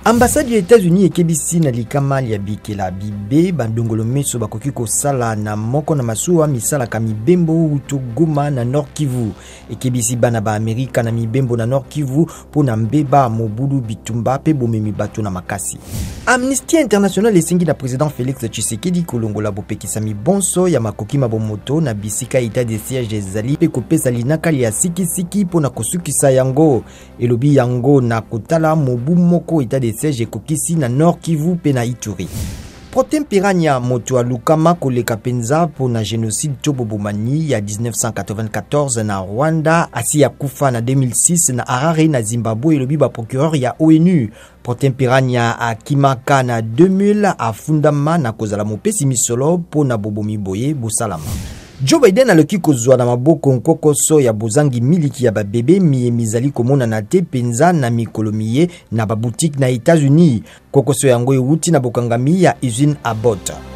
Ambassade des États-Unis et kebisi na likama ya bikela bibe bandongolo meso bakoki kosala na moko na masuwa misala ka mibembo utuguma na Nord Kivu et kebisi bana ba Amerika na mibembo na Nord Kivu pona mbeba mobulu bitumba pe bomemi bato na makasi. Amnesty International esengi na président Félix Tshisekedi kolongola bopekisa mibonso ya makoki mabomoto na bisika état de siège ezali pe kopesa linaka ya sikisiki pona kosukisa yango elobi yango na kotala mobu moko état de siège kokisi na Nord Kivu pe na Ituri. Protem Pirania moto alukama koleka penza pona génocide tobobomani ya 1994 na Rwanda asi ya kufa na 2006 na Harare na Zimbabwe elobi ba procureur ya ONU. Protem Pirania akimaka na 2000 afundama na kozala mopesi misolo pona bobomi boye bosalama. Joe Biden aloki kozwa na maboko nkokoso ya bozangi miliki ya babebe miye mizali komona na te penza na mikolo miye na baboutique na États-Unis. Kokoso yango euti na bokangami ya usine Abbott.